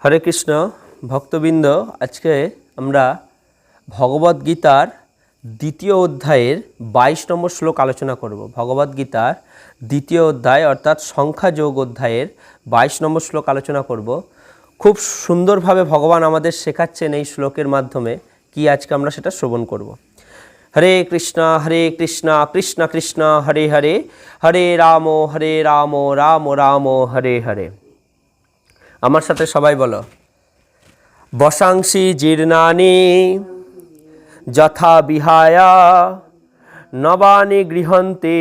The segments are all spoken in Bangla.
হরে কৃষ্ণ ভক্তবৃন্দ, আজকে আমরা ভগবদ্গীতার দ্বিতীয় অধ্যায়ের 22 নম্বর শ্লোক আলোচনা করব। ভগবদ্গীতার দ্বিতীয় অধ্যায় অর্থাৎ সংখ্যাযোগ অধ্যায়ের 22 নম্বর শ্লোক আলোচনা করব। খুব সুন্দরভাবে ভগবান আমাদের শেখাচ্ছেন এই শ্লোকের মাধ্যমে। কি আজকে আমরা সেটা শ্রবণ করব। হরে কৃষ্ণ কৃষ্ণ কৃষ্ণ হরে হরে, হরে রাম রাম রাম হরে হরে। আমার সাথে সবাই বলো, বসাংসি জীর্ণানি যথা বিহায়া নবানি গৃহন্তে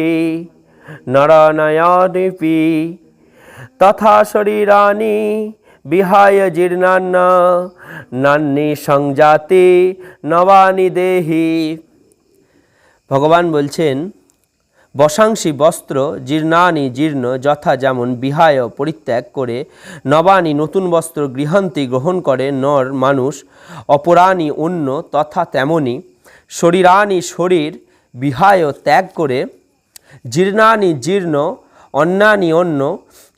নরনয়নেপি তথা শরীরানি বিহায় জীর্ণান্ন নান্যি সংজাতে নবানি দেহি। ভগবান বলছেন, বসাংসি বস্ত্র জীর্ণানি জীর্ণ যথা যেমন বিহায় পরিত্যাগ করে, নবানি নতুন বস্ত্র গৃহান্তি গ্রহণ করে নর মানুষ, অপরাণী অন্য তথা তেমনি শরীরানি শরীর বিহায় ত্যাগ করে, জীর্ণানি জীর্ণ অন্যানি অন্য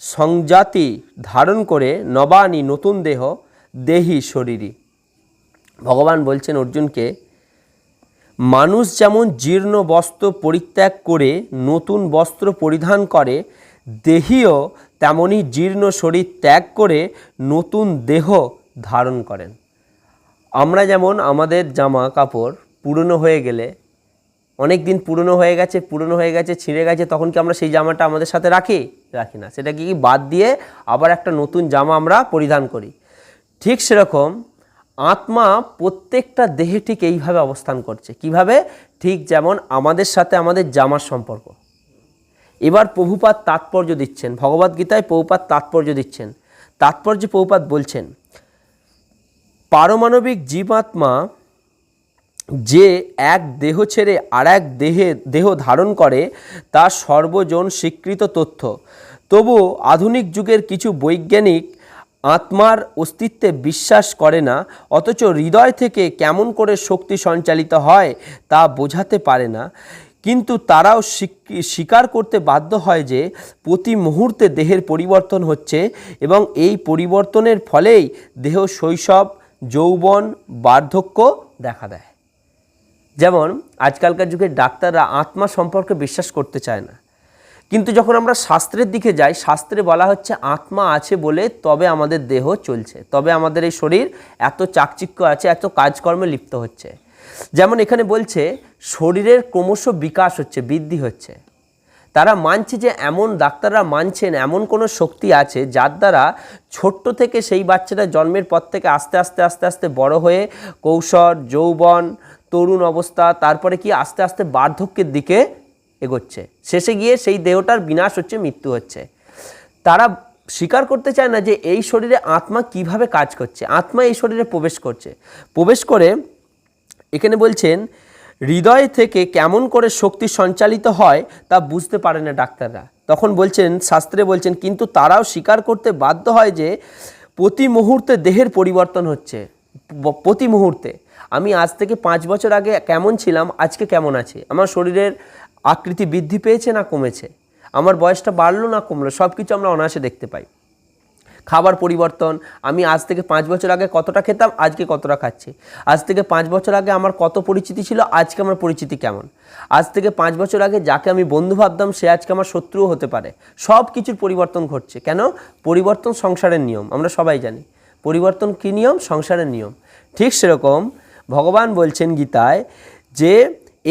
সংজাতি ধারণ করে, নবানি নতুন দেহ দেহি শরীরী। ভগবান বলছেন অর্জুনকে, মানুষ যেমন জীর্ণ বস্ত্র পরিত্যাগ করে নতুন বস্ত্র পরিধান করে, দেহীও তেমনি জীর্ণ শরীর ত্যাগ করে নতুন দেহ ধারণ করেন। আমরা যেমন আমাদের জামা কাপড় পুরনো হয়ে গেলে, অনেক দিন পুরনো হয়ে গেছে ছিঁড়ে গেছে, তখন কি আমরা সেই জামাটা আমাদের সাথে রাখি না, সেটাকে কি বাদ দিয়ে আবার একটা নতুন জামা আমরা পরিধান করি। ঠিক সেরকম আত্মা প্রত্যেকটা দেহে ঠিক এইভাবে অবস্থান করছে। কিভাবে? ঠিক যেমন আমাদের সাথে আমাদের জামার সম্পর্ক। এবার প্রভুপাদ তাৎপর্য দিচ্ছেন, ভগবদ্গীতায় প্রভুপাদ তাৎপর্য দিচ্ছেন। তাৎপর্য প্রভুপাদ বলছেন, পারমাণবিক জীবাত্মা যে এক দেহ ছেড়ে আর এক দেহ ধারণ করে তা সর্বজন স্বীকৃত তথ্য। তবু আধুনিক যুগের কিছু বৈজ্ঞানিক আত্মার অস্তিত্বে বিশ্বাস করে না, অথচ হৃদয় থেকে কেমন করে শক্তি সঞ্চালিত হয় তা বোঝাতে পারে না। কিন্তু তারাও স্বীকার করতে বাধ্য হয় যে প্রতি মুহূর্তে দেহের পরিবর্তন হচ্ছে এবং এই পরিবর্তনের ফলেই দেহ শৈশব, যৌবন, বার্ধক্য দেখা দেয়। যেমন আজকালকার যুগের ডাক্তাররা আত্মা সম্পর্কে বিশ্বাস করতে চায় না, কিন্তু যখন আমরা শাস্ত্রের দিকে যাই, শাস্ত্রে বলা হচ্ছে আত্মা আছে বলে তবে আমাদের দেহ চলছে, তবে আমাদের এই শরীর এত চাকচিক্য আছে, এত কাজকর্মে লিপ্ত হচ্ছে। যেমন এখানে বলছে শরীরের ক্রমশ বিকাশ হচ্ছে, বৃদ্ধি হচ্ছে। তারা মানছে যে ডাক্তাররা মানছেন এমন কোনো শক্তি আছে যার দ্বারা ছোট্ট থেকে সেই বাচ্চাটা জন্মের পর থেকে আস্তে আস্তে আস্তে আস্তে বড় হয়ে কৈশোর, যৌবন, তরুণ অবস্থা, তারপরে কি আস্তে আস্তে বার্ধক্যের দিকে এগোচ্ছে। শেষে গিয়ে সেই দেহটার বিনাশ হচ্ছে, মৃত্যু হচ্ছে। তারা স্বীকার করতে চায় না যে এই শরীরে আত্মা কিভাবে কাজ করছে। আত্মা এই শরীরে প্রবেশ করে এখানে বলছেন হৃদয় থেকে কেমন করে শক্তি সঞ্চালিত হয় তা বুঝতে পারে না ডাক্তাররা। তখন বলছেন, শাস্ত্রে বলছেন, কিন্তু তারাও স্বীকার করতে বাধ্য হয় যে প্রতি মুহূর্তে দেহের পরিবর্তন হচ্ছে। প্রতি মুহূর্তে আমি আজ থেকে 5 বছর আগে কেমন ছিলাম, আজকে কেমন আছি, আমার শরীরের আকৃতি বৃদ্ধি পেয়েছে না কমেছে, আমার বয়সটা বাড়লো না কমলো, সব কিছু আমরা অনায়াসে দেখতে পাই। খাবার পরিবর্তন, আমি আজ থেকে 5 বছর আগে কতটা খেতাম, আজকে কতটা খাচ্ছি। আজ থেকে 5 বছর আগে আমার কত পরিচিতি ছিল, আজকে আমার পরিচিতি কেমন। আজ থেকে 5 বছর আগে যাকে আমি বন্ধু ভাবতাম সে আজকে আমার শত্রুও হতে পারে। সব কিছুর পরিবর্তন ঘটছে। কেন? পরিবর্তন সংসারের নিয়ম, আমরা সবাই জানি। পরিবর্তন কী নিয়ম? সংসারের নিয়ম। ঠিক সেরকম ভগবান বলছেন গীতায় যে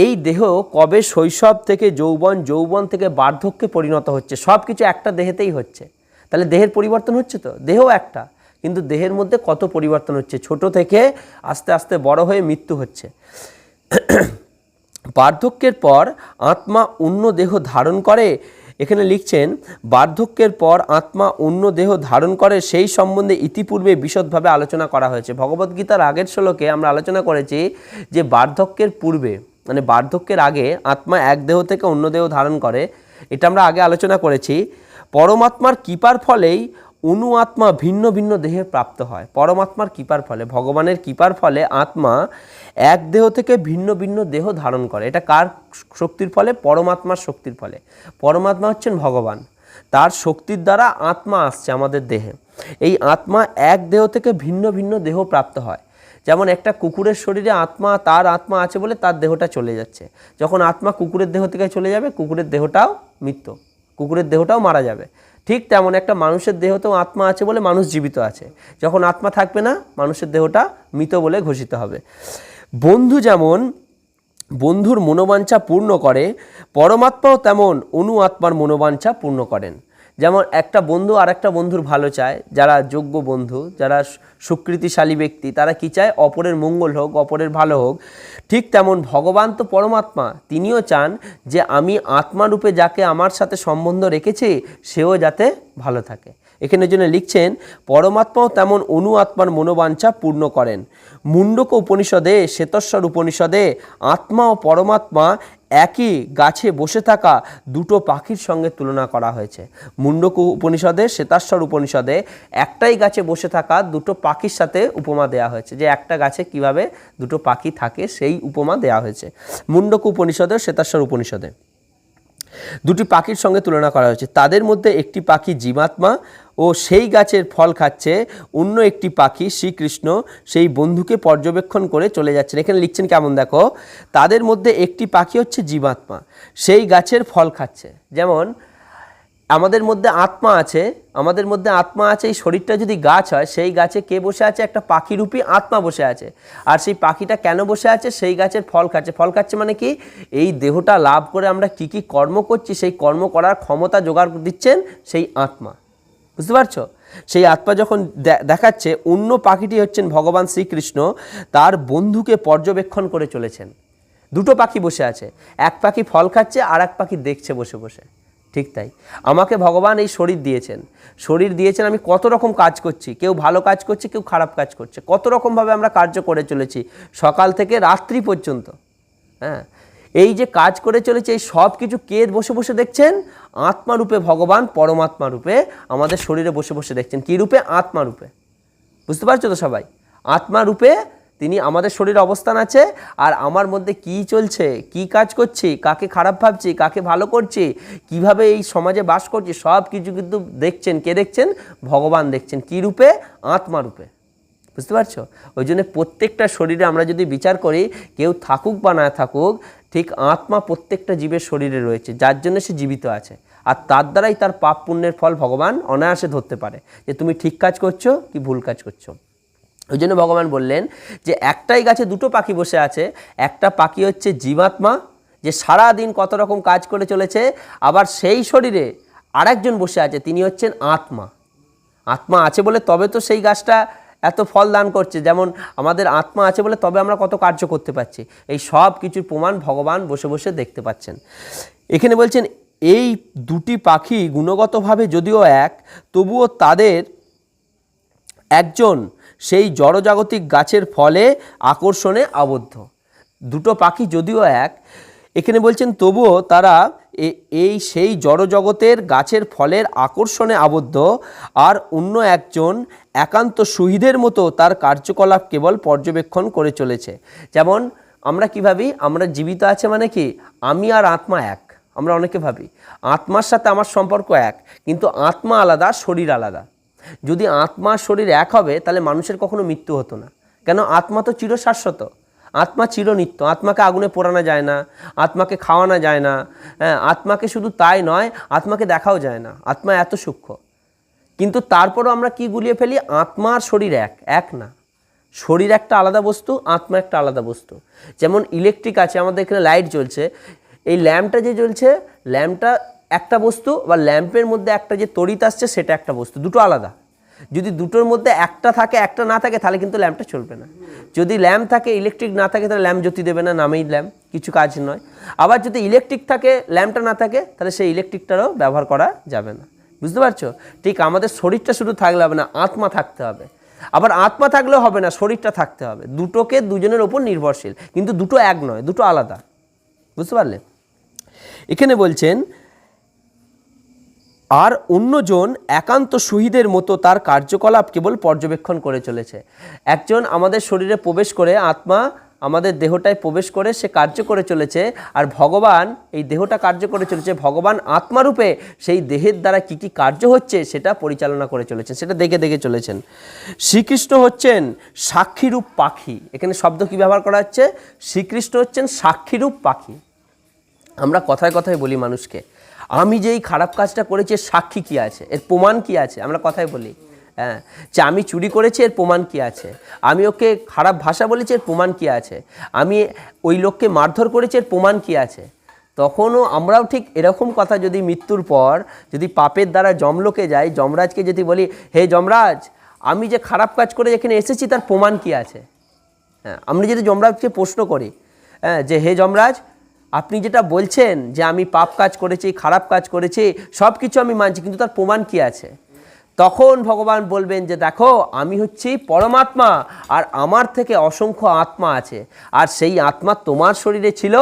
এই দেহ কবে শৈশব থেকে যৌবন, যৌবন থেকে বার্ধক্যে পরিণত হচ্ছে, সব কিছু একটা দেহেতেই হচ্ছে। তাহলে দেহের পরিবর্তন হচ্ছে, তো দেহ একটা, কিন্তু দেহের মধ্যে কত পরিবর্তন হচ্ছে, ছোট থেকে আস্তে আস্তে বড় হয়ে মৃত্যু হচ্ছে। বার্ধক্যের পর আত্মা অন্য দেহ ধারণ করে। এখানে লিখছেন, বার্ধক্যের পর আত্মা অন্য দেহ ধারণ করে, সেই সম্বন্ধে ইতিপূর্বে বিশদভাবে আলোচনা করা হয়েছে। ভগবদ্গীতার আগের শ্লোকে আমরা আলোচনা করেছি যে বার্ধক্যের পূর্বে, মানে বার্ধক্যের আগে আত্মা এক দেহ থেকে অন্য দেহ ধারণ করে, এটা আমরা আগে আলোচনা করেছি। পরমাত্মার কৃপার ফলেই অনু আত্মা ভিন্ন ভিন্ন দেহে প্রাপ্ত হয়। পরমাত্মার কৃপার ফলে, ভগবানের কৃপার ফলে আত্মা এক দেহ থেকে ভিন্ন ভিন্ন দেহ ধারণ করে। এটা কার শক্তির ফলে? পরমাত্মার শক্তির ফলে। পরমাত্মা হচ্ছেন ভগবান। তার শক্তির দ্বারা আত্মা আসছে আমাদের দেহে। এই আত্মা এক দেহ থেকে ভিন্ন ভিন্ন দেহ প্রাপ্ত হয়। যেমন একটা কুকুরের শরীরে আত্মা, তার আত্মা আছে বলে তার দেহটা চলে যাচ্ছে। যখন আত্মা কুকুরের দেহ থেকে চলে যাবে, কুকুরের দেহটাও মৃত্যু, কুকুরের দেহটাও মারা যাবে। ঠিক তেমন একটা মানুষের দেহতেও আত্মা আছে বলে মানুষ জীবিত আছে। যখন আত্মা থাকবে না, মানুষের দেহটা মৃত বলে ঘোষিত হবে। বন্ধু যেমন বন্ধুর মনোবাঞ্ছা পূর্ণ করে, পরমাত্মাও তেমন অনু আত্মার মনোবাঞ্ছা পূর্ণ করেন। যেমন একটা বন্ধু আর একটা বন্ধুর ভালো চায়, যারা যোগ্য বন্ধু, যারা সুকৃতিশালী ব্যক্তি, তারা কি চায়? অপরের মঙ্গল হোক, অপরের ভালো হোক। ঠিক তেমন ভগবান তো পরমাত্মা, তিনিও চান যে আমি আত্মারূপে যাকে আমার সাথে সম্বন্ধ রেখেছি সেও যাতে ভালো থাকে। এখানে জন্য লিখছেন, পরমাত্মাও তেমন অনু আত্মার মনোবাঞ্ছা পূর্ণ করেন। মুন্ডক উপনিষদে, শ্বেতস্বর উপনিষদে আত্মা ও পরমাত্মা একই গাছে বসে থাকা দুটো পাখির সঙ্গে তুলনা করা হয়েছে। মুন্ডক উপনিষদে, শ্বেতাশ্বর উপনিষদে একটাই গাছে বসে থাকা দুটো পাখির সাথে উপমা দেওয়া হয়েছে, যে একটা গাছে কিভাবে দুটো পাখি থাকে সেই উপমা দেওয়া হয়েছে মুন্ডক উপনিষদে, শ্বেতাশ্বর উপনিষদে। দুটি পাখির সঙ্গে তুলনা করা হয়েছে। তাদের মধ্যে একটি পাখি জীবাত্মা ও সেই গাছের ফল খাচ্ছে, অন্য একটি পাখি শ্রীকৃষ্ণ সেই বন্ধুকে পর্যবেক্ষণ করে চলে যাচ্ছেন। এখানে লিখছেন কেমন দেখো, তাদের মধ্যে একটি পাখি হচ্ছে জীবাত্মা, সেই গাছের ফল খাচ্ছে। যেমন আমাদের মধ্যে আত্মা আছে, আমাদের মধ্যে আত্মা আছে, এই শরীরটা যদি গাছ হয়, সেই গাছে কে বসে আছে? একটা পাখিরূপী আত্মা বসে আছে। আর সেই পাখিটা কেন বসে আছে? সেই গাছের ফল খাচ্ছে। ফল খাচ্ছে মানে কি? এই দেহটা লাভ করে আমরা কি কি কর্ম করছি, সেই কর্ম করার ক্ষমতা জোগাড় দিচ্ছেন সেই আত্মা। বুঝতে পারছো? সেই আত্মা যখন দেখাচ্ছে, অন্য পাখিটি হচ্ছেন ভগবান শ্রীকৃষ্ণ, তার বন্ধুকে পর্যবেক্ষণ করে চলেছেন। দুটো পাখি বসে আছে, এক পাখি ফল খাচ্ছে আর এক পাখি দেখছে বসে বসে। ঠিক তাই, আমাকে ভগবান এই শরীর দিয়েছেন, শরীর দিয়েছেন, আমি কত রকম কাজ করছি, কেউ ভালো কাজ করছে, কেউ খারাপ কাজ করছে, কত রকমভাবে আমরা কার্য করে চলেছি সকাল থেকে রাত্রি পর্যন্ত। হ্যাঁ, এই যে কাজ করে চলেছে, এই সব কিছু কে বসে বসে দেখছেন? আত্মারূপে ভগবান পরমাত্মা রূপে আমাদের শরীরে বসে বসে দেখছেন। কী রূপে? আত্মারূপে। বুঝতে পারছো তো সবাই? আত্মারূপে তিনি আমাদের শরীরে অবস্থান আছে, আর আমার মধ্যে কি চলছে, কি কাজ করছি, কাকে খারাপ ভাবছি, কাকে ভালো করছি, কিভাবে এই সমাজে বাস করছি, সব কিছু কিন্তু দেখছেন। কে দেখছেন? ভগবান দেখছেন। কী রূপে? আত্মারূপে। বুঝতে পারছো? ওই জন্য প্রত্যেকটা শরীরে আমরা যদি বিচার করি, কেউ থাকুক বা না থাকুক, ঠিক আত্মা প্রত্যেকটা জীবের শরীরে রয়েছে, যার জন্য সে জীবিত আছে। আর তার দ্বারাই তার পাপ পুণ্যের ফল ভগবান অনায়াসে ধরতে পারে, যে তুমি ঠিক কাজ করছো কি ভুল কাজ করছো। ওই জন্য ভগবান বললেন যে একটাই গাছে দুটো পাখি বসে আছে। একটা পাখি হচ্ছে জীবাত্মা, যে সারা দিন কত রকম কাজ করে চলেছে, আবার সেই শরীরে আরেকজন বসে আছে, তিনি হচ্ছেন আত্মা। আত্মা আছে বলে তবে তো সেই গাছটা এত ফল দান করছে। যেমন আমাদের আত্মা আছে বলে তবে আমরা কত কার্য করতে পারছি। এই সব কিছুর প্রমাণ ভগবান বসে বসে দেখতে পাচ্ছেন। এখানে বলছেন, এই দুটি পাখি গুণগতভাবে যদিও এক, তবুও তাদের একজন সেই জড়জাগতিক গাছের ফলে আকর্ষণে আবদ্ধ। দুটো পাখি যদিও এক, এখানে বলছেন তবুও তারা এই সেই জড়জগতের গাছের ফলের আকর্ষণে আবদ্ধ, আর অন্য একজন একান্ত সুহৃদের মতো তার কার্যকলাপ কেবল পর্যবেক্ষণ করে চলেছে। যেমন আমরা কি ভাবি? আমরা জীবিত আছে মানে কি? আমি আর আত্মা এক। আমরা অনেকে ভাবি আত্মার সাথে আমার সম্পর্ক এক, কিন্তু আত্মা আলাদা, শরীর আলাদা। যদি আত্মা শরীর এক হবে, তাহলে মানুষের কখনো মৃত্যু হতো না। কেন? আত্মা তো চিরশাশ্বত, আত্মা চিরনিত্য। আত্মাকে আগুনে পোড়ানো যায় না, আত্মাকে খাওয়ানো যায় না। হ্যাঁ, আত্মাকে শুধু তাই নয়, আত্মাকে দেখাও যায় না। আত্মা এত সূক্ষ্ম, কিন্তু তারপরও আমরা কি গুলিয়ে ফেলি? আত্মা আর শরীর এক, এক না। শরীর একটা আলাদা বস্তু, আত্মা একটা আলাদা বস্তু। যেমন ইলেকট্রিক আছে, আমাদের এখানে লাইট জ্বলছে, এই ল্যাম্পটা যে জ্বলছে, ল্যাম্পটা একটা বস্তু, বা ল্যাম্পের মধ্যে একটা যে তড়িৎ আসছে সেটা একটা বস্তু, দুটো আলাদা। যদি দুটোর মধ্যে একটা থাকে একটা না থাকে, তাহলে কিন্তু ল্যাম্পটা চলবে না। যদি ল্যাম্প থাকে, ইলেকট্রিক না থাকে, তাহলে ল্যাম্প জ্যোতি দেবে না, নামেই ল্যাম্প, কিছু কাজ নয়। আবার যদি ইলেকট্রিক থাকে, ল্যাম্পটা না থাকে, তাহলে সেই ইলেকট্রিকটারও ব্যবহার করা যাবে না। বুঝতে পারছো? ঠিক আমাদের শরীরটা শুধু থাকলে হবে না, আত্মা থাকতে হবে। আবার আত্মা থাকলেও হবে না, শরীরটা থাকতে হবে। দুটোকে দুজনের ওপর নির্ভরশীল, কিন্তু দুটো এক নয়, দুটো আলাদা। বুঝতে পারলে? এখানে বলছেন, আর অন্যজন একান্ত সুহৃদের মতো তার কার্যকলাপ কেবল পর্যবেক্ষণ করে চলেছে। একজন আমাদের শরীরে প্রবেশ করে, আত্মা আমাদের দেহটায় প্রবেশ করে সে কার্য করে চলেছে, আর ভগবান এই দেহটা কার্য করে চলেছে, ভগবান আত্মারূপে সেই দেহের দ্বারা কি কি কার্য হচ্ছে সেটা পরিচালনা করে চলেছেন, সেটা দেখে দেখে চলেছেন। শ্রীকৃষ্ণ হচ্ছেন সাক্ষীরূপ পাখি। এখানে শব্দ কি ব্যবহার করা হচ্ছে? শ্রীকৃষ্ণ হচ্ছেন সাক্ষীরূপ পাখি। আমরা কথায় কথায় বলি মানুষকে, আমি যে এই খারাপ কাজটা করেছি এর সাক্ষী কী আছে, এর প্রমাণ কী আছে, আমরা কথায় বলি। হ্যাঁ, যে আমি চুরি করেছি এর প্রমাণ কী আছে, আমি ওকে খারাপ ভাষা বলেছি এর প্রমাণ কী আছে, আমি ওই লোককে মারধর করেছি এর প্রমাণ কী আছে। তখনও আমরাও ঠিক এরকম কথা যদি মৃত্যুর পর যদি পাপের দ্বারা যমলোকে যাই, যমরাজকে যদি বলি, হে যমরাজ, আমি যে খারাপ কাজ করে এখানে এসেছি তার প্রমাণ কী আছে। হ্যাঁ, আমরা যদি যমরাজকে প্রশ্ন করি, হ্যাঁ, যে হে যমরাজ, আপনি যেটা বলছেন যে আমি পাপ কাজ করেছি, খারাপ কাজ করেছি, সব কিছু আমি মানছি, কিন্তু তার প্রমাণ কী আছে? তখন ভগবান বলবেন যে দেখো, আমি হচ্ছি পরমাত্মা, আর আমার থেকে অসংখ্য আত্মা আছে, আর সেই আত্মা তোমার শরীরে ছিল,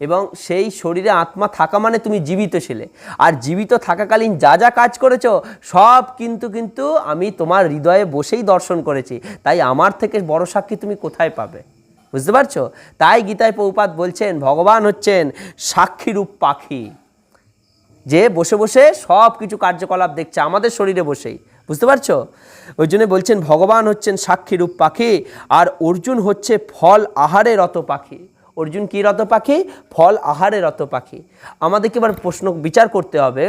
এবং সেই শরীরে আত্মা থাকা মানে তুমি জীবিত ছিলে, আর জীবিত থাকাকালীন যা যা কাজ করেছো সব কিন্তু আমি তোমার হৃদয়ে বসেই দর্শন করেছি, তাই আমার থেকে বড় সাক্ষী তুমি কোথায় পাবে? বুঝতে পারছো? তাই গীতায় প্রভুপাদ বলছেন ভগবান হচ্ছেন সাক্ষীরূপ পাখি, যে বসে বসে সব কিছু কার্যকলাপ দেখছে আমাদের শরীরে বসেই। বুঝতে পারছো? ওই জন্য বলছেন ভগবান হচ্ছেন সাক্ষীরূপ পাখি, আর অর্জুন হচ্ছে ফল আহারে রত পাখি। অর্জুন কী রত পাখি? ফল আহারে রত পাখি। আমাদেরকে এবার প্রশ্ন বিচার করতে হবে,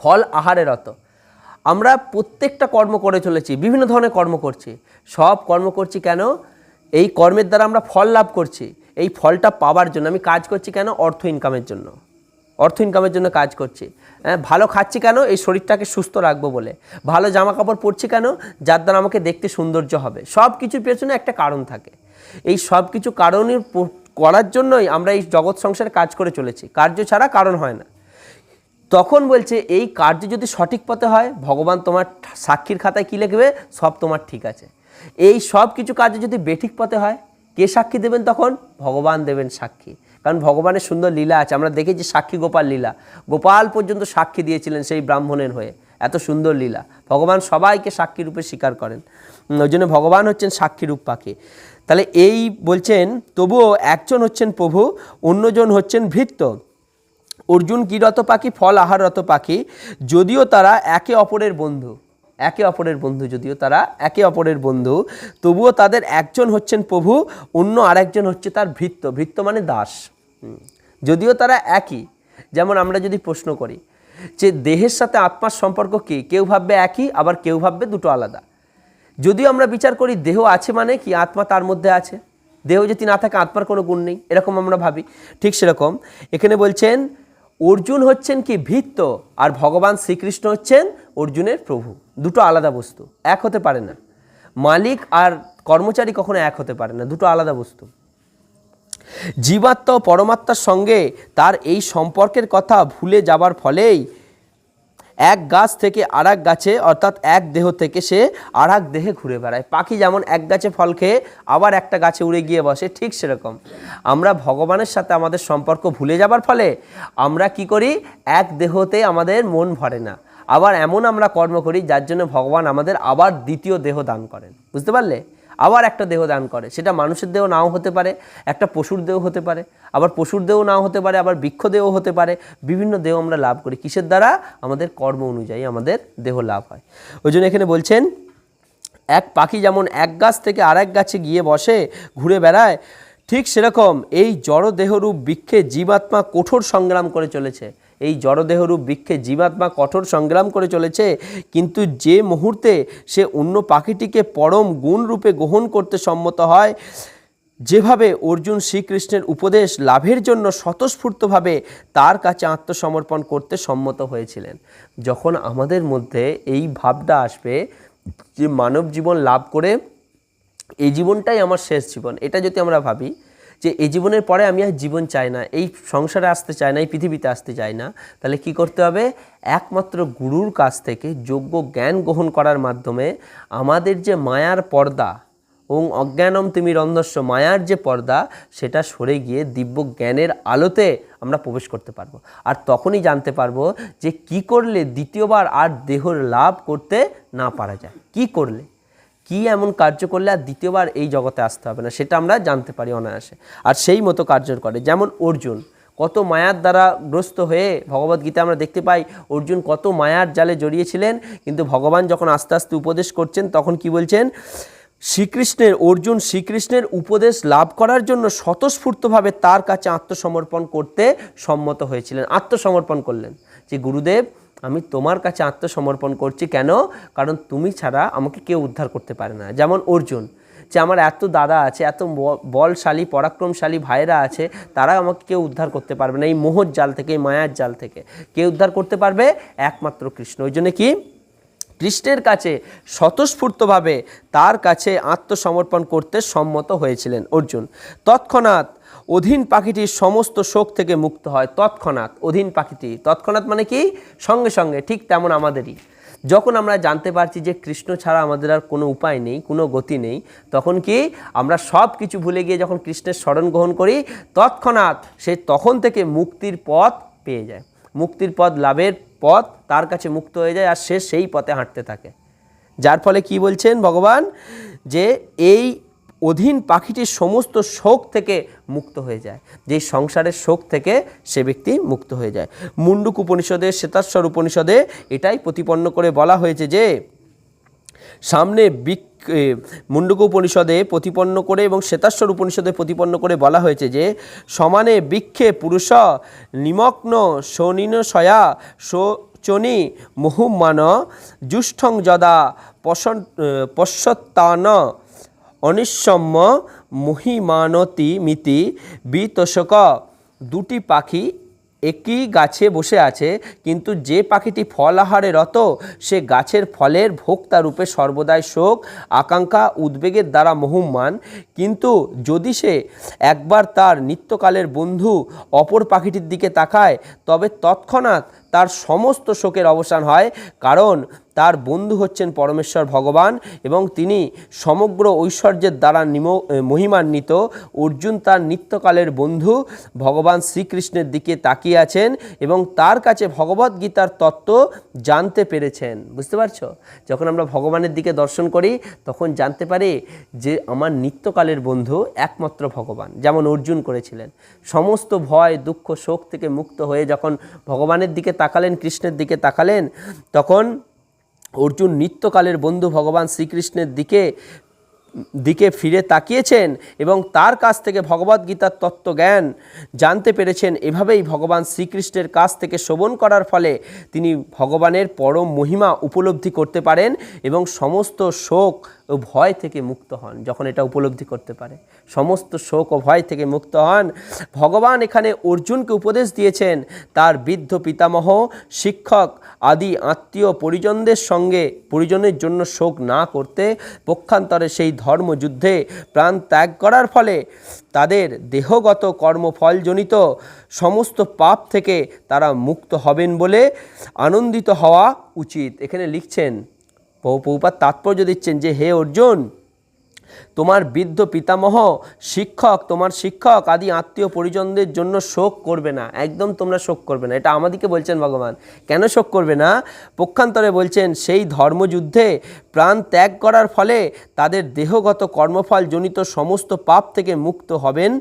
ফল আহারে রত। আমরা প্রত্যেকটা কর্ম করে চলেছি, বিভিন্ন ধরনের কর্ম করছি, সব কর্ম করছি কেন? এই কর্মের দ্বারা আমরা ফল লাভ করছি, এই ফলটা পাওয়ার জন্য আমি কাজ করছি কেন? অর্থ ইনকামের জন্য, অর্থ ইনকামের জন্য কাজ করছি। হ্যাঁ, ভালো খাচ্ছি কেন? এই শরীরটাকে সুস্থ রাখবো বলে। ভালো জামা কাপড় পরছি কেন? যার দ্বারা আমাকে দেখতে সৌন্দর্য হবে। সব কিছুর পেছনে একটা কারণ থাকে। এই সব কিছু কারণের করার জন্যই আমরা এই জগৎ সংসারে কাজ করে চলেছি, কার্য ছাড়া কারণ হয় না। তখন বলছে এই কার্য যদি সঠিক পথে হয়, ভগবান তোমার সাক্ষীর খাতায় কী লিখবে? সব তোমার ঠিক আছে। এই সব কিছু কার্য যদি বেঠিক পথে হয়, কে সাক্ষী দেবেন? তখন ভগবান দেবেন সাক্ষী। কারণ ভগবানের সুন্দর লীলা আছে, আমরা দেখেছি সাক্ষী গোপাল লীলা, গোপাল পর্যন্ত সাক্ষী দিয়েছিলেন সেই ব্রাহ্মণের হয়ে, এত সুন্দর লীলা। ভগবান সবাইকে সাক্ষী রূপে স্বীকার করেন, ওই জন্য ভগবান হচ্ছেন সাক্ষীরূপ পাখি। তাহলে এই বলছেন তবুও একজন হচ্ছেন প্রভু, অন্যজন হচ্ছেন ভৃত্য। অর্জুন কী রত পাখি? ফল আহার রত পাখি। যদিও তারা একে অপরের বন্ধু, একে অপরের বন্ধু, যদিও তারা একে অপরের বন্ধু, তবুও তাদের একজন হচ্ছেন প্রভু, অন্য আরেকজন হচ্ছে তার ভৃত্য। ভৃত্য মানে দাস। যদিও তারা একই, যেমন আমরা যদি প্রশ্ন করি যে দেহের সাথে আত্মার সম্পর্ক কী, কেউ ভাববে একই, আবার কেউ ভাববে দুটো আলাদা। যদিও আমরা বিচার করি দেহ আছে মানে কি আত্মা তার মধ্যে আছে, দেহ যদি না থাকে আত্মার কোনো গুণ নেই, এরকম আমরা ভাবি। ঠিক সেরকম এখানে বলছেন অর্জুন হচ্ছেন কি ভৃত্য, আর ভগবান শ্রীকৃষ্ণ হচ্ছেন অর্জুনের প্রভু। দুটো আলাদা বস্তু, এক হতে পারে না। মালিক আর কর্মচারী কখনো এক হতে পারে না, দুটো আলাদা বস্তু। জীবাত্মা ও পরমাত্মার সঙ্গে তার এই সম্পর্কের কথা ভুলে যাবার ফলেই এক গাছ থেকে আর এক গাছে, অর্থাৎ এক দেহ থেকে সে আর এক দেহে ঘুরে বেড়ায়। পাখি যেমন এক গাছে ফল খেয়ে আবার একটা গাছে উড়ে গিয়ে বসে, ঠিক সেরকম আমরা ভগবানের সাথে আমাদের সম্পর্ক ভুলে যাবার ফলে আমরা কি করি? এক দেহতে আমাদের মন ভরে না, আবার এমন আমরা কর্ম করি যার জন্য ভগবান আমাদের আবার দ্বিতীয় দেহ দান করেন। বুঝতে পারলে? আবার একটা দেহ দান করে, সেটা মানুষের দেহ নাও হতে পারে, একটা পশুর দেহ হতে পারে, আবার পশুর দেহ নাও হতে পারে, আবার বৃক্ষ দেহ হতে পারে। বিভিন্ন দেহ আমরা লাভ করি, কিসের দ্বারা? আমাদের কর্ম অনুযায়ী আমাদের দেহ লাভ হয়। ওই জন্য এখানে বলছেন এক পাখি যেমন এক গাছ থেকে আর এক গাছে গিয়ে বসে ঘুরে বেড়ায়, ঠিক সেরকম এই জড়দেহরূপ বৃক্ষে জীবাত্মা কঠোর সংগ্রাম করে চলেছে। এই জড়দেহরূপ বৃক্ষে জীবাত্মা কঠোর সংগ্রাম করে চলেছে, কিন্তু যে মুহূর্তে সে অন্য পাখিটিকে পরম গুণ রূপে গ্রহণ করতে সম্মত হয়, যেভাবে অর্জুন শ্রীকৃষ্ণের উপদেশ লাভের জন্য স্বতঃস্ফূর্তভাবে তার কাছে আত্মসমর্পণ করতে সম্মত হয়েছিলেন। যখন আমাদের মধ্যে এই ভাবটা আসবে যে মানব জীবন লাভ করে এই জীবনটাই আমার শেষ জীবন, এটা যদি আমরা ভাবি যে এই জীবনের পরে আমি আর জীবন চাই না, এই সংসারে আসতে চাই না, এই পৃথিবীতে আসতে চাই না, তাহলে কি করতে হবে? একমাত্র গুরুর কাছ থেকে যোগ্য জ্ঞান গ্রহণ করার মাধ্যমে আমাদের যে মায়ার পর্দা, ওং অজ্ঞানম তিমিরন্ধস্য, মায়ার যে পর্দা, সেটা সরে গিয়ে দিব্য জ্ঞানের আলোতে আমরা প্রবেশ করতে পারবো। আর তখনই জানতে পারবো যে কি করলে দ্বিতীয়বার আর দেহর লাভ করতে না পারা যায়, কি করলে কি এমন কার্য করলে আর দ্বিতীয়বার এই জগতে আসতে হবে না, সেটা আমরা জানতে পারি অনায়াসে। আর সেই মতো কার্য করে, যেমন অর্জুন কত মায়ার দ্বারা গ্রস্ত হয়ে, ভগবদ্গীতা আমরা দেখতে পাই অর্জুন কত মায়ার জালে জড়িয়েছিলেন, কিন্তু ভগবান যখন আস্তে আস্তে উপদেশ করছেন তখন কি বলছেন, অর্জুন শ্রীকৃষ্ণের উপদেশ লাভ করার জন্য স্বতঃস্ফূর্তভাবে তার কাছে আত্মসমর্পণ করতে সম্মত হয়েছিলেন, আত্মসমর্পণ করলেন যে গুরুদেব আমি তোমার কাছে আত্মসমর্পণ করছি, কেন, কারণ তুমি ছাড়া আমাকে কেউ উদ্ধার করতে পারে না। যেমন অর্জুন, যে আমার এত দাদা আছে, এত বলশালী পরাক্রমশালী ভাইরা আছে, তারা আমাকে কেউ উদ্ধার করতে পারবে না এই মোহর জাল থেকে, এই মায়ার জাল থেকে। কে উদ্ধার করতে পারবে? একমাত্র কৃষ্ণ। ওই জন্য কি কৃষ্ণের কাছে স্বতঃস্ফূর্তভাবে তার কাছে আত্মসমর্পণ করতে সম্মত হয়েছিলেন অর্জুন। তৎক্ষণাৎ অধীন পাখিটির সমস্ত শোক থেকে মুক্ত হয়। তৎক্ষণাৎ, অধীন পাখিটি, তৎক্ষণাৎ মানে কি সঙ্গে সঙ্গে, ঠিক তেমন আমাদেরই যখন আমরা জানতে পারছি যে কৃষ্ণ ছাড়া আমাদের আর কোনো উপায় নেই, কোনো গতি নেই, তখন কি আমরা সব কিছু ভুলে গিয়ে যখন কৃষ্ণের শরণ গ্রহণ করি, তৎক্ষণাৎ সে তখন থেকে মুক্তির পথ পেয়ে যায়, মুক্তির পথ লাভের পথ তার কাছে মুক্ত হয়ে যায়, আর সে সেই পথে হাঁটতে থাকে। যার ফলে কি বলছেন ভগবান, যে এই অধীন পাখিটির সমস্ত শোক থেকে মুক্ত হয়ে যায়, যেই সংসারের শোক থেকে সে ব্যক্তি মুক্ত হয়ে যায়। মুন্ডুক উপনিষদে, শ্বেতাশ্বর উপনিষদে এটাই প্রতিপন্ন করে বলা হয়েছে যে সামনে মুন্ডুক উপনিষদে প্রতিপন্ন করে এবং শ্বেতাশ্বর উপনিষদে প্রতিপন্ন করে বলা হয়েছে যে সমানে বৃক্ষে পুরুষ নিমগ্ন শনিনশয়া শোচনি মুহুমান জুষ্ঠং যদা পশ্যত্তান অনিঃসম্য মহিমানতি মিতি বিতোষক। দুটি পাখি একই গাছে বসে আছে, কিন্তু যে পাখিটি ফল আহারে রত সে গাছের ফলের ভোক্তা রূপে সর্বদাই শোক আকাঙ্ক্ষা উদ্বেগের দ্বারা মোহমান, কিন্তু যদি সে একবার তার নিত্যকালের বন্ধু অপর পাখিটির দিকে তাকায় তবে তৎক্ষণাৎ তার সমস্ত শোকের অবসান হয়, কারণ তার বন্ধু হচ্ছেন পরমেশ্বর ভগবান এবং তিনি সমগ্র ঐশ্বর্যের দ্বারা মহিমান্বিত। অর্জুন তার নিত্যকালের বন্ধু ভগবান শ্রীকৃষ্ণের দিকে তাকিয়ে আছেন এবং তার কাছে ভগবদ্গীতার তত্ত্ব জানতে পেরেছেন। বুঝতে পারছো? যখন আমরা ভগবানের দিকে দর্শন করি তখন জানতে পারি যে আমার নিত্যকালের বন্ধু একমাত্র ভগবান, যেমন অর্জুন করেছিলেন। সমস্ত ভয় দুঃখ শোক থেকে মুক্ত হয়ে যখন ভগবানের দিকে তাকালেন, কৃষ্ণের দিকে তাকালেন, তখন অর্জুন নিত্যকালের বন্ধু ভগবান শ্রীকৃষ্ণের দিকে ফিরে তাকিয়েছেন এবং তার কাছ থেকে ভগবদ্গীতার তত্ত্বজ্ঞান জানতে পেরেছেন। এভাবেই ভগবান শ্রীকৃষ্ণের কাছ থেকে শ্রবণ করার ফলে তিনি ভগবানের পরম মহিমা উপলব্ধি করতে পারেন এবং সমস্ত শোক ও ভয় থেকে মুক্ত হন। যখন এটা উপলব্ধি করতে পারে, সমস্ত শোক ও ভয় থেকে মুক্ত হন। ভগবান এখানে অর্জুনকে উপদেশ দিয়েছেন তার বৃদ্ধ পিতামহ, শিক্ষক আদি আত্মীয় পরিজনের জন্য শোক না করতে, পক্ষান্তরে সেই ধর্মযুদ্ধে প্রাণ ত্যাগ করার ফলে তাদের দেহগত কর্মফলজনিত সমস্ত পাপ থেকে তারা মুক্ত হবেন বলে আনন্দিত হওয়া উচিত। এখানে লিখছেন, প্রভুপাদ তাৎপর্য দিচ্ছেন যে হে অর্জুন, তোমার বৃদ্ধ পিতামহ, তোমার শিক্ষক আদি আত্মীয় পরিজনদের জন্য শোক করবে না, একদম তোমরা শোক করবে না। এটা আমাদেরকে বলছেন ভগবান। কেন শোক করবে না? পক্ষান্তরে বলছেন সেই ধর্মযুদ্ধে প্রাণ ত্যাগ করার ফলে তাদের দেহগত কর্মফল জনিত সমস্ত পাপ থেকে মুক্ত হবেন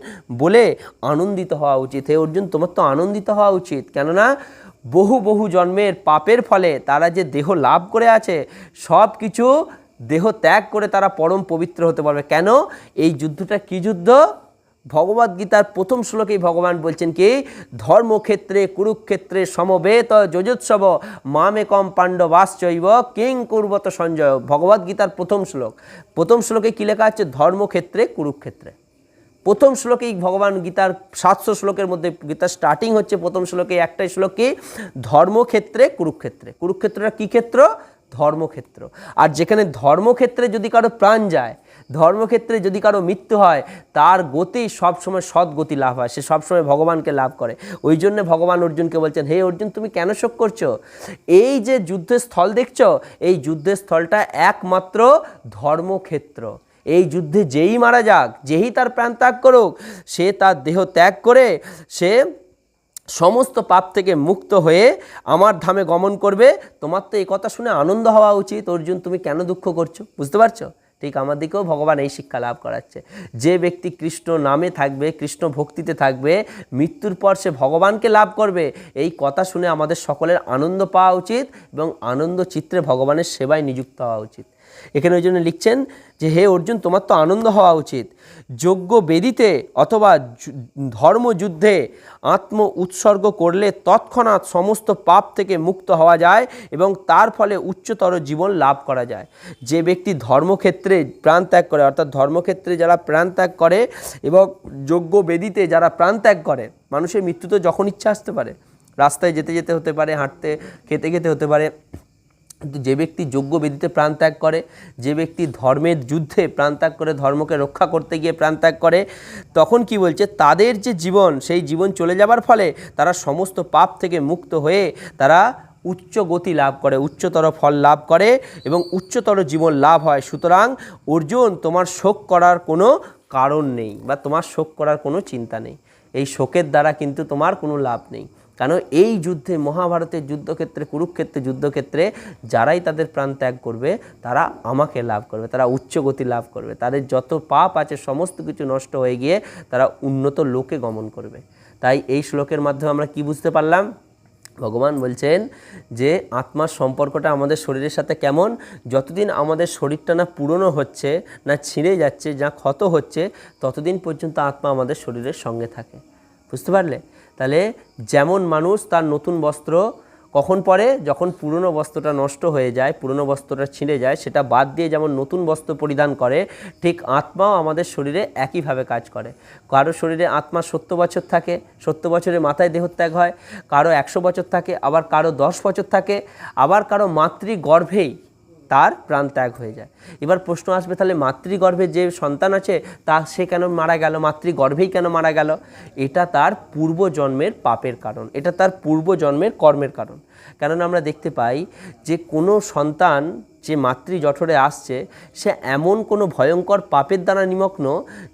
বলে আনন্দিত হওয়া উচিত। হে অর্জুন, তোমার তো আনন্দিত হওয়া উচিত, কেননা বহু বহু জন্মের পাপের ফলে তারা যে দেহ লাভ করে আছে, সব কিছু দেহ ত্যাগ করে তারা পরম পবিত্র হতে পারবে। কেন? এই যুদ্ধটা কি যুদ্ধ? ভগবদ্গীতার প্রথম শ্লোকেই ভগবান বলছেন কি, ধর্মক্ষেত্রে কুরুক্ষেত্রে সমবেত যজোৎসব মামেকম পাণ্ডবাশ্চৈব কিং কুর্বত সঞ্জয়। ভগবদ্গীতার প্রথম শ্লোকে কি লেখা আছে? ধর্মক্ষেত্রে কুরুক্ষেত্রে। প্রথম শ্লোকেই ভগবান গীতার 700 শ্লোকের মধ্যে গীতার স্টার্টিং হচ্ছে প্রথম শ্লোকে একটাই শ্লোক কি, ধর্মক্ষেত্রে কুরুক্ষেত্রে। কুরুক্ষেত্রটা কী ক্ষেত্র? ধর্মক্ষেত্র। আর যেখানে ধর্মক্ষেত্রে যদি কারো প্রাণ যায়, ধর্মক্ষেত্রে যদি কারো মৃত্যু হয়, তার গতি সবসময় সদ্গতি লাভ হয়, সে সবসময় ভগবানকে লাভ করে। ওই জন্য ভগবান অর্জুনকে বলছেন, হে অর্জুন, তুমি কেন শোক করছো? এই যে যুদ্ধের স্থল দেখছো, এই যুদ্ধের স্থলটা একমাত্র ধর্মক্ষেত্র। এই যুদ্ধে যেই মারা যাক, যেই তার প্রাণ ত্যাগ করুক, সে তার দেহ ত্যাগ করে সে সমস্ত পাপ থেকে মুক্ত হয়ে আমার ধামে গমন করবে। তোমার তো এই কথা শুনে আনন্দ হওয়া উচিত। অর্জুন, তুমি কেন দুঃখ করছো? বুঝতে পারছো? ঠিক আমাদেরকেও ভগবান এই শিক্ষা লাভ করাচ্ছে। যে ব্যক্তি কৃষ্ণ নামে থাকবে, কৃষ্ণ ভক্তিতে থাকবে, মৃত্যুর পর সে ভগবানকে লাভ করবে। এই কথা শুনে আমাদের সকলের আনন্দ পাওয়া উচিত এবং আনন্দ চিত্রে ভগবানের সেবায় নিযুক্ত হওয়া উচিত। এখানে ওই জন্য লিখছেন যে হে অর্জুন, তোমার তো আনন্দ হওয়া উচিত। যজ্ঞ বেদিতে অথবা ধর্মযুদ্ধে আত্ম উৎসর্গ করলে তৎক্ষণাৎ সমস্ত পাপ থেকে মুক্ত হওয়া যায় এবং তার ফলে উচ্চতর জীবন লাভ করা যায়। যে ব্যক্তি ধর্মক্ষেত্রে প্রাণ ত্যাগ করে, অর্থাৎ ধর্মক্ষেত্রে যারা প্রাণ ত্যাগ করে এবং যজ্ঞ বেদিতে যারা প্রাণ ত্যাগ করে, মানুষের মৃত্যু তো যখন ইচ্ছা আসতে পারে, রাস্তায় যেতে যেতে হতে পারে, হাঁটতে খেতে খেতে হতে পারে। কিন্তু যে ব্যক্তি যজ্ঞ বেদিতে প্রাণ ত্যাগ করে, যে ব্যক্তি ধর্মের যুদ্ধে প্রাণ ত্যাগ করে, ধর্মকে রক্ষা করতে গিয়ে প্রাণ ত্যাগ করে, তখন কি বলছে, তাদের যে জীবন, সেই জীবন চলে যাবার ফলে তারা সমস্ত পাপ থেকে মুক্ত হয়ে তারা উচ্চ গতি লাভ করে, উচ্চতর ফল লাভ করে এবং উচ্চতর জীবন লাভ হয়। সুতরাং অর্জুন, তোমার শোক করার কোনো কারণ নেই বা তোমার শোক করার কোনো চিন্তা নেই। এই শোকের দ্বারা কিন্তু তোমার কোনো লাভ নেই। কারণ এই যুদ্ধে, মহাভারতের যুদ্ধক্ষেত্রে, কুরুক্ষেত্রের যুদ্ধক্ষেত্রে যারাই তাদের প্রাণ ত্যাগ করবে তারা আমাকে লাভ করবে, তারা উচ্চ গতি লাভ করবে, তাদের যত পাপ আছে সমস্ত কিছু নষ্ট হয়ে গিয়ে তারা উন্নত লোকে গমন করবে। তাই এই শ্লোকের মাধ্যমে আমরা কি বুঝতে পারলাম? ভগবান বলছেন যে আত্মার সম্পর্কটা আমাদের শরীরের সাথে কেমন, যতদিন আমাদের শরীরটা না পুরনো হচ্ছে, না ছিঁড়ে যাচ্ছে, না ক্ষত হচ্ছে, ততদিন পর্যন্ত আত্মা আমাদের শরীরের সঙ্গে থাকে। বুঝতে পারলে? তাহলে যেমন মানুষ তার নতুন বস্ত্র কখন পরে, যখন পুরনো বস্ত্রটা নষ্ট হয়ে যায়, পুরনো বস্ত্রটা ছিঁড়ে যায়, সেটা বাদ দিয়ে যেমন নতুন বস্ত্র পরিধান করে, ঠিক আত্মাও আমাদের শরীরে একইভাবে কাজ করে। কারো শরীরে আত্মা 70 বছর থাকে, 70 বছরের মাথায় দেহত্যাগ হয়, কারো 100 বছর থাকে, আবার কারো 10 বছর থাকে, আবার কারো মাতৃগর্ভেই তার প্রাণ ত্যাগ হয়ে যায়। এবার প্রশ্ন আসবে, তাহলে মাতৃগর্ভে যে সন্তান আছে তা সে কেন মারা গেল, মাতৃগর্ভেই কেন মারা গেল? এটা তার পূর্বজন্মের পাপের কারণ, এটা তার পূর্বজন্মের কর্মের কারণ। কারণ আমরা দেখতে পাই যে কোনো সন্তান যে মাতৃজঠরে আসছে, সে এমন কোনো ভয়ঙ্কর পাপের দ্বারা নিমগ্ন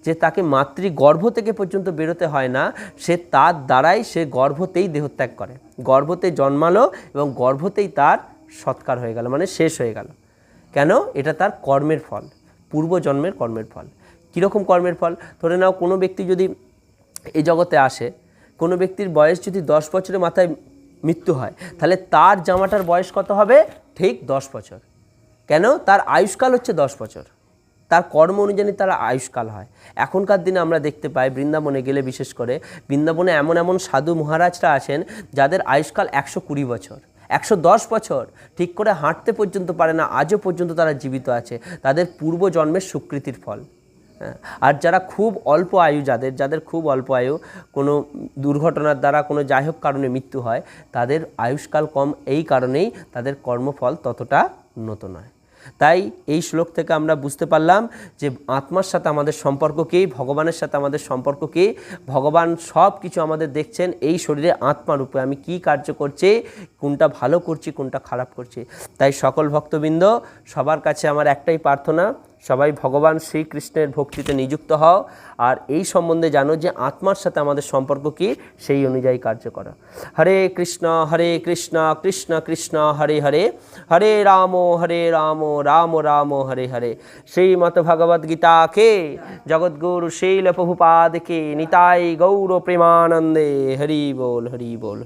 যে তাকে মাতৃগর্ভ থেকে পর্যন্ত বেরোতে হয় না, সে তার দ্বারাই সে গর্ভতেই দেহত্যাগ করে, গর্ভতে জন্মালো এবং গর্ভতেই তার সৎকার হয়ে গেল, মানে শেষ হয়ে গেল। কেন? এটা তার কর্মের ফল, পূর্বজন্মের কর্মের ফল। কীরকম কর্মের ফল? ধরে নাও কোনো ব্যক্তি যদি এই জগতে আসে, কোনো ব্যক্তির বয়স যদি 10 বছরের মাথায় মৃত্যু হয়, তাহলে তার জামাটার বয়স কত হবে? ঠিক 10 বছর। কেন? তার আয়ুষ্কাল হচ্ছে 10 বছর, তার কর্ম অনুযায়ী তার আয়ুষ্কাল হয়। এখনকার দিনে আমরা দেখতে পাই, বৃন্দাবনে গেলে বিশেষ করে, বৃন্দাবনে এমন এমন সাধু মহারাজরা আছেন যাদের আয়ুষ্কাল 120 বছর, 110 বছর, ঠিক করে হাঁটতে পর্যন্ত পারে না, আজও পর্যন্ত তারা জীবিত আছে। তাদের পূর্বজন্মের সুকৃতির ফল। আর যারা খুব অল্প আয়ু, যাদের খুব অল্প আয়ু, কোনো দুর্ঘটনার দ্বারা, কোনো যাই হোক কারণে মৃত্যু হয়, তাদের আয়ুষ্কাল কম, এই কারণেই তাদের কর্মফল ততটা উন্নত নয়। তাই এই শ্লোক থেকে আমরা বুঝতে পারলাম যে আত্মার সাথে আমাদের সম্পর্ক কী, ভগবানের সাথে আমাদের সম্পর্ক কী। ভগবান সব কিছু আমাদের দেখছেন এই শরীরে আত্মারূপে, আমি কি কার্য করছি, কোনটা ভালো করছি, কোনটা খারাপ করছি। তাই সকল ভক্তবৃন্দ, সবার কাছে আমার একটাই প্রার্থনা, সবাই ভগবান শ্রীকৃষ্ণের ভক্তিতে নিযুক্ত হও আর এই সম্বন্ধে জানো যে আত্মার সাথে আমাদের সম্পর্ক কী, সেই অনুযায়ী কার্য করো। হরে কৃষ্ণ কৃষ্ণ কৃষ্ণ হরে হরে, হরে রাম রাম রাম হরে হরে। শ্রীমৎ ভগবদ গীতা কে, জগদ্গুরু শীল প্রভুপাদ কে, নিতাই গৌর প্রেমানন্দে। হরি বল, হরি বল।